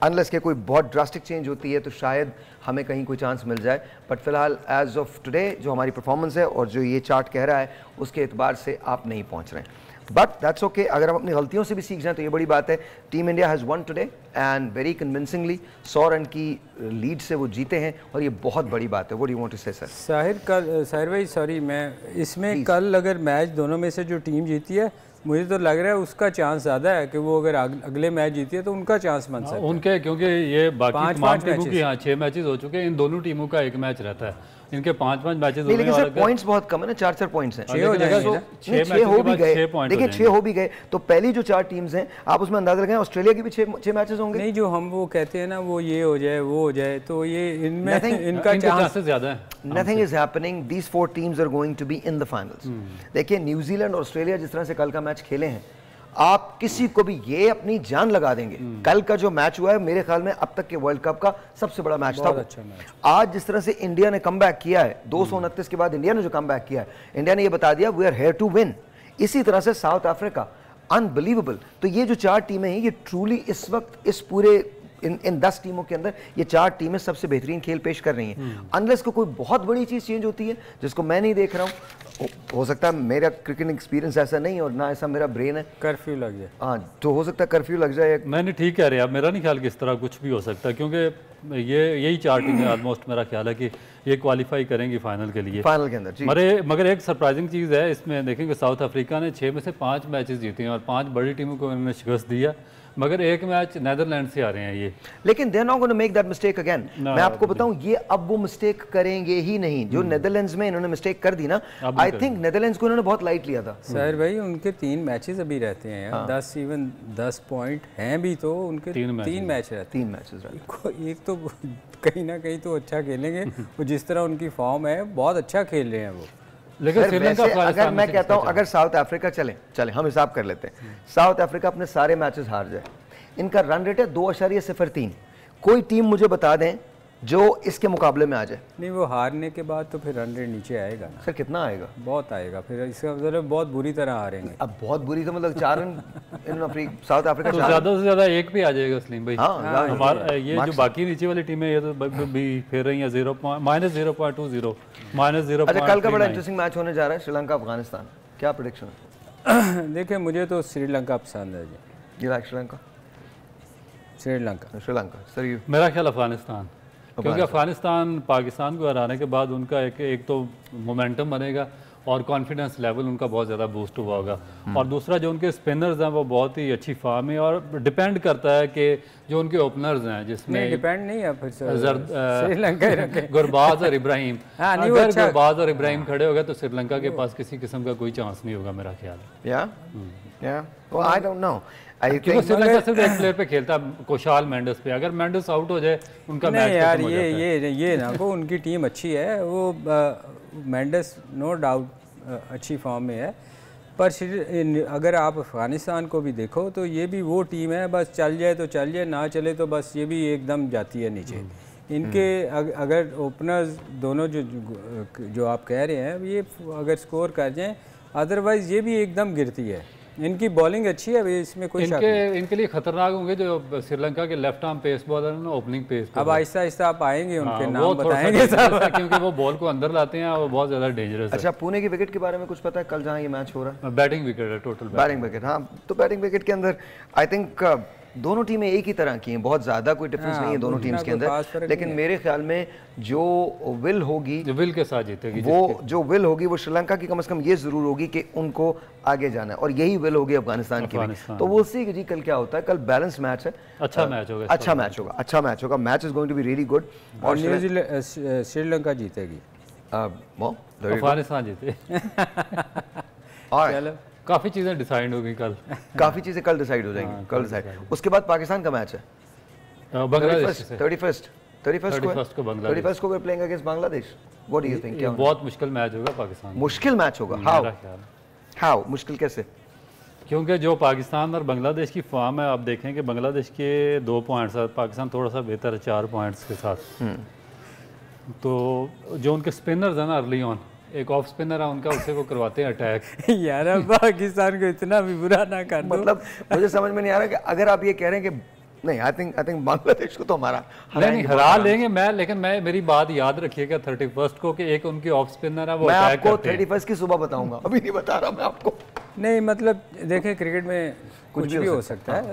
S1: अनलेस के कोई बहुत ड्रास्टिक चेंज होती है तो शायद हमें कहीं कोई चांस मिल जाए, बट फिलहाल एज ऑफ टुडे जो हमारी परफॉर्मेंस है और जो ये चार्ट कह रहा है उसके एतबार से आप नहीं पहुंच रहे हैं। बट दैट्स ओके, अगर हम अपनी गलतियों से भी सीख जाएं तो ये बड़ी बात है। Team India has one today and very convincingly, 100 run की लीड से वो जीते हैं और ये बहुत बड़ी बात है। What do you want to say sir?
S2: Sahir भाई सॉरी, मैं इसमें कल अगर मैच दोनों में से जो टीम जीती है, मुझे तो लग रहा है उसका चांस ज़्यादा है कि वो अगर अगले मैच जीती है तो उनका चांस बन सकता है
S3: उनके, क्योंकि ये बाकी तमाम टीमों की 6 मैचेस हो चुके हैं, इन दोनों टीमों का 1 मैच रहता है, इनके 5-5 मैचेस
S1: हो गए। पॉइंट्स बहुत कम है ना, 4-4 पॉइंट्स हैं।
S2: 6 हो जाएंगे,
S1: 6 हो भी गए, देखिए 6 हो भी गए तो पहली जो 4 टीम्स हैं आप उसमें अंदाजा लगाएं, ऑस्ट्रेलिया की भी 6 मैचेस होंगे।
S2: नहीं, जो हम वो कहते हैं ना वो ये हो जाए वो हो जाए, तो ये इनमें इनका चांसेस
S3: ज़्यादा है।
S1: Nothing is happening. These 4 teams are going to be in the finals. देखिए न्यूजीलैंड और ऑस्ट्रेलिया जिस तरह से कल का मैच खेले हैं, आप किसी को भी ये अपनी जान लगा देंगे। कल का जो मैच हुआ है मेरे ख्याल में अब तक के वर्ल्ड कप का सबसे बड़ा मैच था।
S2: अच्छा मैच।
S1: आज जिस तरह से इंडिया ने कमबैक किया है, 229 के बाद इंडिया ने जो कमबैक किया है, इंडिया ने ये बता दिया we are here to win. इसी तरह से साउथ अफ्रीका, अनबिलीवेबल। तो ये जो 4 टीमें हैं ये ट्रूली इस वक्त इस पूरे इन 10 टीमों के अंदर ये 4 टीमें सबसे बेहतरीन खेल पेश कर रही हैं। अनलेस को कोई बहुत बड़ी चीज़ चेंज होती है जिसको मैं नहीं देख रहा हूँ, हो सकता है मेरा क्रिकेट एक्सपीरियंस ऐसा नहीं और ना ऐसा मेरा ब्रेन है,
S2: कर्फ्यू लग जाए।
S1: हाँ, तो हो सकता है कर्फ्यू लग जाए।
S3: मैंने ठीक कह रहे हैं आप, मेरा नहीं ख्याल कि इस तरह कुछ भी हो सकता है, क्योंकि यही 4 टीमें ऑलमोस्ट मेरा ख्याल है कि ये क्वालिफाई करेंगी फाइनल के लिए,
S1: फाइनल के अंदर जी।
S3: मगर एक सरप्राइजिंग चीज़ है इसमें, देखेंगे साउथ अफ्रीका ने 6 में से 5 मैचेस जीते हैं और 5 बड़ी टीमों को उन्होंने शिकस्त दिया, मगर एक मैच नेदरलैंड से आ रहे हैं ये।
S1: लेकिन they are not gonna make that mistake again. मैं आपको बताऊं, ये अब वो मिस्टेक करेंगे ही नहीं जो नेदरलैंड्स में इन्होंने मिस्टेक कर दी ना। आई थिंक नेदरलैंड्स को इन्होंने बहुत लाइट लिया था।
S2: सर भाई उनके 3 मैचेस अभी रहते हैं यार, 10 पॉइंट हैं भी तो उनके 3 मैच रहते हैं।
S1: 3 मैचेस रहते।
S2: एक तो कहीं ना कहीं तो अच्छा खेलेंगे, वो जिस तरह उनकी फॉर्म है बहुत अच्छा खेल रहे हैं वो।
S3: लेकिन श्रीलंका,
S1: अगर मैं कहता हूं अगर साउथ अफ्रीका चले हम हिसाब कर लेते हैं, साउथ अफ्रीका अपने सारे मैचेस हार जाए, इनका रन रेट है 2.03। कोई टीम मुझे बता दें जो इसके मुकाबले में आ जाए।
S2: नहीं, वो हारने के बाद तो फिर रन रेट नीचे आएगा ना।
S1: सर कितना आएगा?
S2: बहुत आएगा, फिर इसका मतलब बहुत बुरी तरह हारेंगे।
S1: अब बहुत बुरी तो मतलब 4 रन साउथ अफ्रीका
S3: तो ज़्यादा से ज़्यादा एक भी आ जाएगा सलीम भाई।
S1: हाँ,
S3: हमारा ये जो बाकी नीचे वाली टीमें ये तो भी फेर रही हैं -0.20 -0.
S1: अच्छा, कल का बड़ा इंटरेस्टिंग मैच होने जा रहा है श्रीलंका अफगानिस्तान, क्या प्रेडिक्शन है?
S2: देखिए मुझे तो श्रीलंका पसंद है जी।
S1: ये लाइक श्रीलंका सर। यू?
S3: मेरा ख्याल अफगानिस्तान, क्योंकि अफगानिस्तान पाकिस्तान को हराने के बाद उनका एक तो मोमेंटम बनेगा और कॉन्फिडेंस लेवल उनका बहुत ज़्यादा बूस्ट हुआ होगा, और दूसरा जो उनके स्पिनर्स हैं वो बहुत ही अच्छी फॉर्म है, और डिपेंड करता है कि जो उनके ओपनर्स हैं जिसमें
S2: डिपेंड नहीं है फिर श्रीलंका
S3: गुरबाज और इब्राहिम,
S2: अगर
S3: अच्छा गुरबाज और इब्राहिम खड़े हो गए तो श्रीलंका के पास किसी किस्म का कोई चांस नहीं होगा मेरा ख्याल।
S1: आई डोंट नो,
S3: क्योंकि श्रीलंका सिर्फ एक प्लेयर पे खेलता है, कुशाल मेंडिस पे, अगर मेंडिस आउट हो जाए उनका मैच
S2: यार ये ना वो उनकी टीम अच्छी है, वो मेंडिस नो डाउट अच्छी फॉर्म में है, पर अगर आप अफगानिस्तान को भी देखो तो ये भी वो टीम है, बस चल जाए तो चल जाए, ना चले तो बस ये भी एकदम जाती है नीचे। इनके अगर ओपनर्स दोनों जो आप कह रहे हैं ये अगर स्कोर कर जाएं, अदरवाइज ये भी एकदम गिरती है। इनकी बॉलिंग अच्छी है, इसमें कोई शक नहीं।
S3: इनके लिए खतरनाक होंगे जो श्रीलंका के लेफ्ट आर्म पेस बॉलर हैं ना, ओपनिंग पेस।
S2: अब आहिस्ता आहिस्ता आप आएंगे उनके नाम बताएंगे
S3: क्योंकि वो बॉल को अंदर लाते हैं, वो बहुत ज्यादा डेंजरस है।
S1: अच्छा, पुणे की विकेट के बारे में कुछ पता है? कल जहाँ ये मैच हो रहा है
S3: बैटिंग विकेट है, टोटल
S1: बैटिंग विकेट। हाँ, तो बैटिंग विकेट के अंदर आई थिंक दोनों टीमें एक ही तरह की हैं, बहुत ज़्यादा कोई डिफरेंस नहीं है दोनों टीम्स के अंदर, लेकिन मेरे ख्याल में जो विल होगी,
S3: जो विल के साथ जीतेगी,
S1: वो जो विल होगी वो श्रीलंका की कम से कम ये ज़रूर होगी कि उनको आगे जाना है, और यही विल होगी अफगानिस्तान की भी। तो वो सी जी कल क्या होता है। कल बैलेंस मैच है,
S3: अच्छा मैच होगा,
S1: अच्छा मैच होगा, match is going to be really good.
S2: और न्यूजीलैंड श्रीलंका जीतेगी,
S3: अफगानिस्तान जीते।
S2: चलो
S3: काफ़ी चीज़ें डिसाइड होगी कल,
S1: काफ़ी चीज़ें कल डिसाइड हो जाएंगी, कल डिसाइड। उसके बाद पाकिस्तान का मैच है
S3: बांग्लादेश से,
S1: 31st को वे playing against Bangladesh. What do you think?
S3: बहुत मुश्किल मैच होगा पाकिस्तान,
S1: मुश्किल मैच होगा। हाउ मुश्किल कैसे?
S3: क्योंकि जो पाकिस्तान और बांग्लादेश की फॉर्म है, आप देखें कि बांग्लादेश के 2 पॉइंट्स है, पाकिस्तान थोड़ा सा बेहतर है 4 पॉइंट्स के साथ। तो जो उनके स्पिनर्स हैं ना, अर्ली ऑन एक ऑफ स्पिनर है उनका, उससे वो करवाते हैं अटैक।
S2: यार पाकिस्तान को इतना भी बुरा ना कर दो।
S1: मतलब मुझे समझ में नहीं आ रहा कि अगर आप ये कह रहे हैं कि नहीं, आई थिंक बांग्लादेश को तो हमारा
S3: हरा लेंगे। लेकिन मेरी बात याद रखिएगा 31st को कि एक उनकी ऑफ स्पिनर है, वो
S1: मैं आपको 31st की सुबह बताऊंगा, अभी नहीं बता रहा मैं आपको।
S2: नहीं मतलब देखें क्रिकेट में कुछ भी हो सकता है,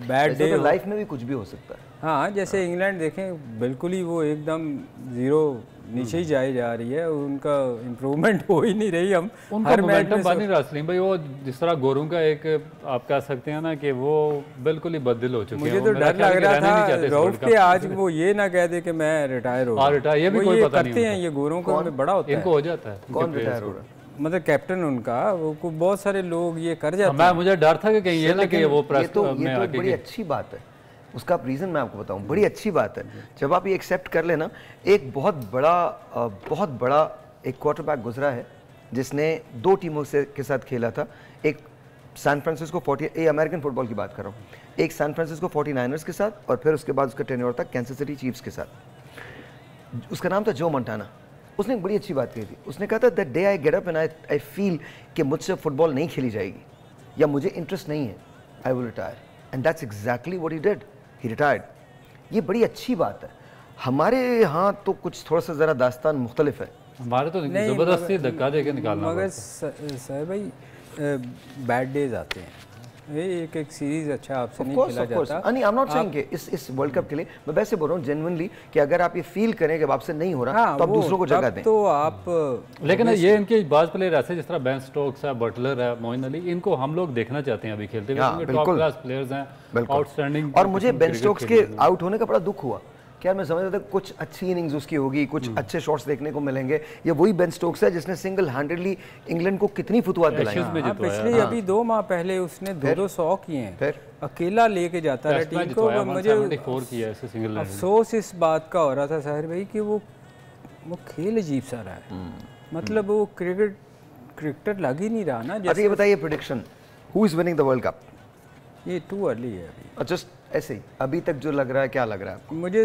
S2: बैड डे
S1: लाइफ में भी कुछ भी हो सकता है।
S2: हाँ, जैसे इंग्लैंड देखें बिल्कुल ही वो एकदम जीरो नीचे ही जाई जा रही है, उनका इम्प्रूवमेंट हो ही नहीं रही। हम
S3: हर मोमेंटम बन नहीं रहा सलीम भाई। वो जिस तरह गोरों का एक आप कह सकते हैं ना कि वो बिल्कुल ही बदल हो चुके हैं।
S2: मुझे तो डर लग रहा था रऊफ के आज वो ये ना कह दे कि मैं रिटायर हो गया।
S3: ये भी कोई पता नहीं
S2: करते हैं ये गोरों को बड़ा होता है,
S3: इनको हो जाता है।
S1: कौन रिटायर हो रहा है?
S2: मतलब कैप्टन उनका, वो बहुत सारे लोग ये कर जाते हैं।
S3: मुझे डर था कि कहीं ये ना कि वो प्रेस में
S1: आके। बड़ी अच्छी बात है, उसका रीज़न मैं आपको बताऊं, बड़ी अच्छी बात है जब आप ये एक्सेप्ट कर लेना। एक बहुत बड़ा एक क्वार्टरबैक गुजरा है जिसने 2 टीमों के साथ खेला था। एक सैन फ्रांसिस्को अमेरिकन फुटबॉल की बात कर रहा हूँ, एक सैन फ्रांसिस्को 49ers के साथ, और फिर उसके बाद उसका टेन्योर था कैंसस सिटी चीफ्स के साथ। उसका नाम था जो मोंटाना। उसने एक बड़ी अच्छी बात कही थी, उसने कहा था that day I get up and I feel कि मुझसे फुटबॉल नहीं खेली जाएगी या मुझे इंटरेस्ट नहीं है, I will retire, and that's exactly what he did, he retired. ये बड़ी अच्छी बात है। हमारे यहाँ तो कुछ थोड़ा सा ज़रा दास्तान मुख्तलिफ है,
S3: हमारे तो ज़बरदस्ती धक्का दे के निकालना।
S2: मगर सर भाई बैड डेज आते हैं, एक एक सीरीज अच्छा आपसे नहीं
S1: Of
S2: खेला
S1: course.
S2: जाता।
S1: नहीं, I'm not saying कि इस वर्ल्ड कप के लिए मैं वैसे बोल रहा हूँ जेन्युइनली कि अगर आप ये फील करें कि अब आपसे नहीं हो रहा
S2: हाँ,
S1: तो आप दूसरों को जगह
S2: तब
S1: दें।
S2: तो आप
S3: लेकिन ये इनके बाज प्लेयर ऐसे जिस तरह बेन स्टोक्स है, बटलर है, मोइन अली, इनको हम लोग देखना चाहते हैं अभी खेलते हुए,
S1: हाँ,
S3: क्योंकि टॉप
S1: बिल्कुल।
S3: क्लास प्लेयर्स हैं,
S1: बिल्कुल।
S3: आउटस्टैंडिंग।
S1: और मुझे बेन स्टोक्स के आउट होने का बड़ा दुख हुआ कि यार मैं समझ रहा था कुछ अच्छी इनिंग्स उसकी होगी, कुछ अच्छे शॉट्स देखने को मिलेंगे। ये वही बेन स्टोक्स है जिसने सिंगल हैंडेडली इंग्लैंड को कितनी फुतवात दिलाई।
S2: हाँ, पिछले अभी 2 माह पहले उसने 2-2 100 किए हैं,
S1: फिर
S2: अकेला लेके जाता रहा टीम को। मुझे
S3: 74 किया ऐसे सिंगल
S2: अफसोस इस बात का हो रहा था साहिर भाई कि वो खेल अजीब सा रहा है, मतलब वो क्रिकेटर लग ही नहीं रहा ना।
S1: अच्छा ये बताइए prediction, who is winning the world cup?
S2: ये टू अर्ली है अभी।
S1: जस्ट ऐसे ही अभी तक जो लग रहा है, क्या लग रहा है आपको?
S2: मुझे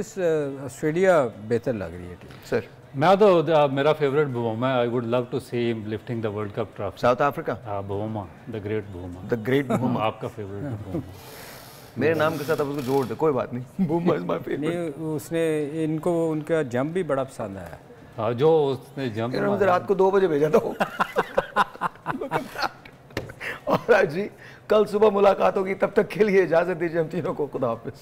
S2: ऑस्ट्रेलिया बेहतर लग रही है टीम।
S1: सर
S3: मैं तो मेरा favourite Bavuma, I would love to see him lifting the world cup trophy.
S1: South Africa,
S3: हाँ Bavuma, the great Bavuma.
S1: The great Bavuma.
S3: आपका फेवरेट बुमा?
S1: मेरे नाम के साथ अब उसको जोड़ दे, कोई बात नहीं। बुमा इज माय फेवरेट।
S2: नहीं, उसने इनको उनका जंप भी बड़ा पसंद आया।
S3: हाँ, जो उसने जंप
S1: मुझे रात को 2 बजे भेजा था वो। और आज जी कल सुबह मुलाकात होगी, तब तक के लिए इजाजत दीजिए हम तीनों को। खुदा हाफिज।